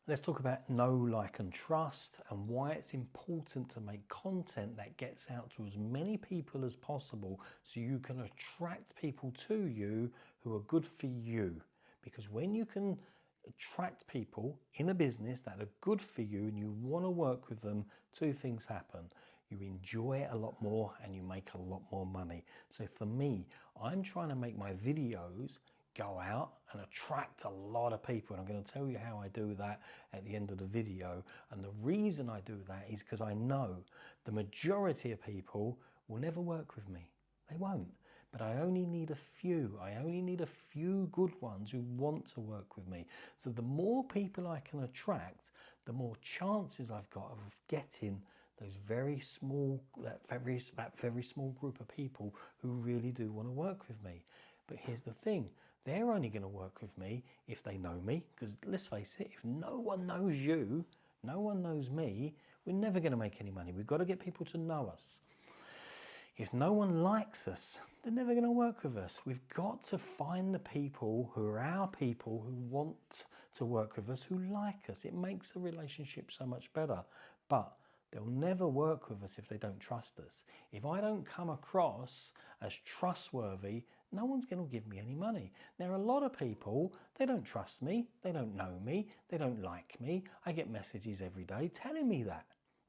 Let's talk about know, like and trust and why it's important to make content that gets out to as many people as possible so you can attract people to you who are good for you. Because when you can attract people in a business that are good for you and you want to work with them, two things happen. You enjoy it a lot more and you make a lot more money. So for me, I'm trying to make my videos go out and attract a lot of people, and I'm going to tell you how I do that at the end of the video. And the reason I do that is because I know the majority of people will never work with me. They won't. But I only need a few. I only need a few good ones who want to work with me. So the more people I can attract, the more chances I've got of getting those very small, that very small group of people who really do want to work with me. But here's the thing, they're only going to work with me if they know me, because let's face it, if no one knows you, no one knows me, we're never going to make any money. We've got to get people to know us. If no one likes us, they're never going to work with us. We've got to find the people who are our people, who want to work with us, who like us. It makes the relationship so much better. But they'll never work with us if they don't trust us. If I don't come across as trustworthy, no one's going to give me any money. Now, a lot of people, they don't trust me, they don't know me, they don't like me. I get messages every day telling me that.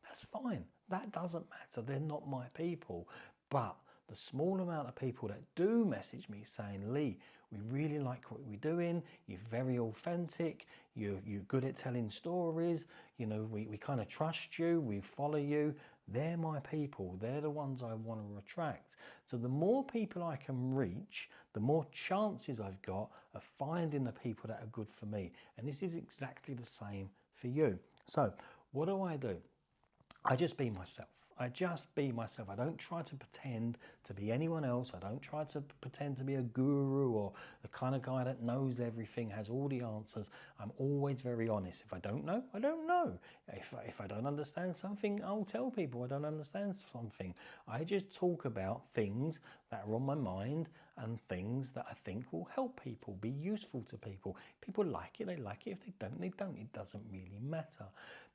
That's fine. That doesn't matter. They're not my people. But the small amount of people that do message me saying, Lee, we really like what we're doing. You're very authentic. You're good at telling stories. You know, we kind of trust you. We follow you. They're my people. They're the ones I want to attract. So the more people I can reach, the more chances I've got of finding the people that are good for me. And this is exactly the same for you. So what do? I just be myself. I just be myself. I don't try to pretend to be anyone else. I don't try to pretend to be a guru or the kind of guy that knows everything, has all the answers. I'm always very honest. If I don't know, I don't know. If I don't understand something, I'll tell people I don't understand something. I just talk about things that are on my mind and things that I think will help people, be useful to people. People like it, they like it. If they don't, they don't. It doesn't really matter.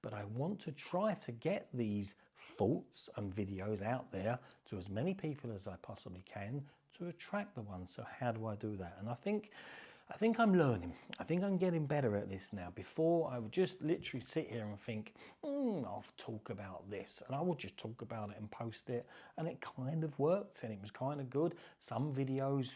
But I want to try to get these thoughts and videos out there to as many people as I possibly can to attract the ones. So how do I do that? And I think I'm learning. I think I'm getting better at this now. Before, I would just literally sit here and think, I'll talk about this. And I would just talk about it and post it. And it kind of worked and it was kind of good. Some videos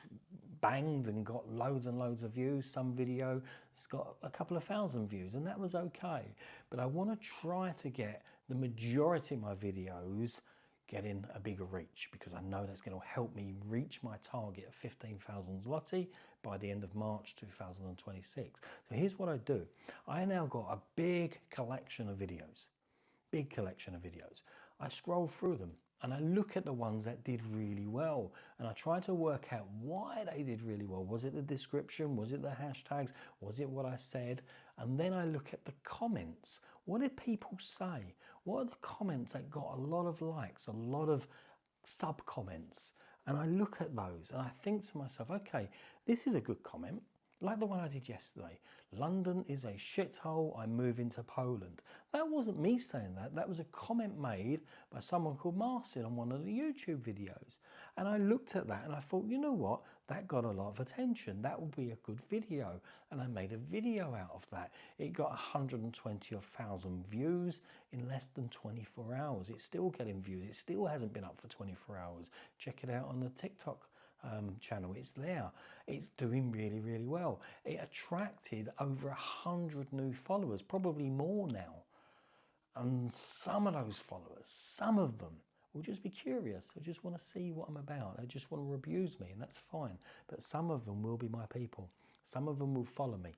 banged and got loads and loads of views. Some video has got a couple of thousand views and that was okay. But I want to try to get the majority of my videos getting a bigger reach, because I know that's going to help me reach my target of 15,000 zloty by the end of March 2026. So here's what I do. I now got a big collection of videos. I scroll through them and I look at the ones that did really well and I try to work out why they did really well. Was it the description? Was it the hashtags? Was it what I said? And then I look at the comments. What did people say? What are the comments that got a lot of likes, a lot of sub comments? And I look at those and I think to myself, okay, this is a good comment. Like the one I did yesterday. London is a shithole, I'm moving to Poland. That wasn't me saying that. That was a comment made by someone called Marcin on one of the YouTube videos. And I looked at that and I thought, you know what? That got a lot of attention. That will be a good video. And I made a video out of that. It got 120,000 views in less than 24 hours. It's still getting views. It still hasn't been up for 24 hours. Check it out on the TikTok channel. It's there. It's doing really, really well. It attracted over 100 new followers, probably more now. And some of those followers, some of them will just be curious. They just want to see what I'm about. They just want to abuse me, and that's fine. But some of them will be my people. Some of them will follow me.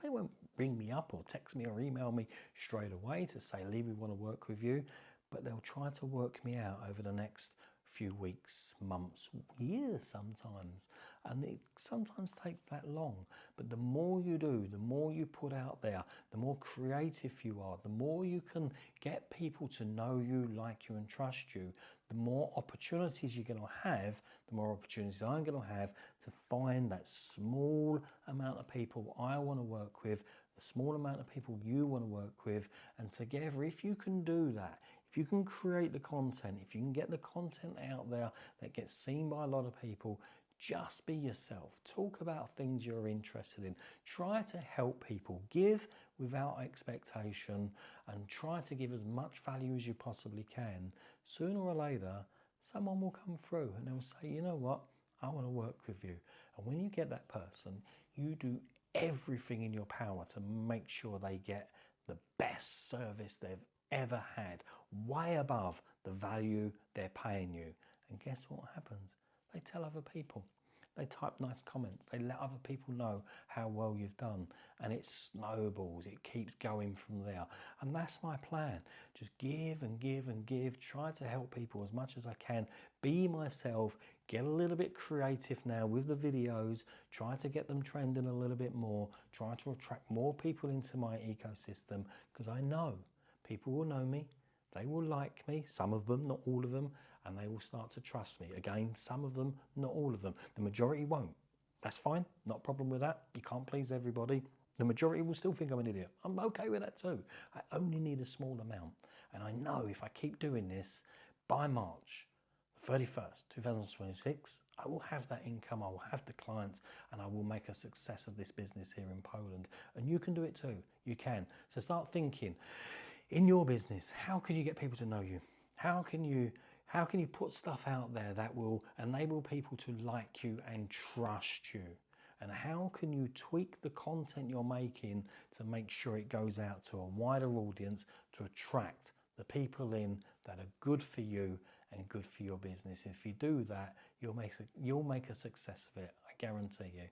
They won't ring me up or text me or email me straight away to say, Lee, we want to work with you. But they'll try to work me out over the next few weeks, months, years sometimes. And it sometimes takes that long. But the more you do, the more you put out there, the more creative you are, the more you can get people to know you, like you and trust you, the more opportunities you're going to have, the more opportunities I'm going to have to find that small amount of people I want to work with the small amount of people you want to work with, and together, if you can do that, if you can create the content, if you can get the content out there that gets seen by a lot of people, just be yourself. Talk about things you're interested in. Try to help people. Give without expectation and try to give as much value as you possibly can. Sooner or later, someone will come through and they'll say, you know what, I want to work with you. And when you get that person, you do everything in your power to make sure they get the best service they've ever had, way above the value they're paying you. And guess what happens? They tell other people. They type nice comments. They let other people know how well you've done. And it snowballs. It keeps going from there. And that's my plan. Just give and give and give. Try to help people as much as I can. Be myself. Get a little bit creative now with the videos. Try to get them trending a little bit more. Try to attract more people into my ecosystem. Because I know people will know me. They will like me. Some of them, not all of them. And they will start to trust me. Again, some of them, not all of them. The majority won't. That's fine, not a problem with that. You can't please everybody. The majority will still think I'm an idiot. I'm okay with that too. I only need a small amount. And I know if I keep doing this, by March 31st, 2026, I will have that income, I will have the clients, and I will make a success of this business here in Poland. And you can do it too, you can. So start thinking, in your business, how can you get people to know you? How can you put stuff out there that will enable people to like you and trust you? And how can you tweak the content you're making to make sure it goes out to a wider audience to attract the people in that are good for you and good for your business? If you do that, you'll make a success of it, I guarantee you.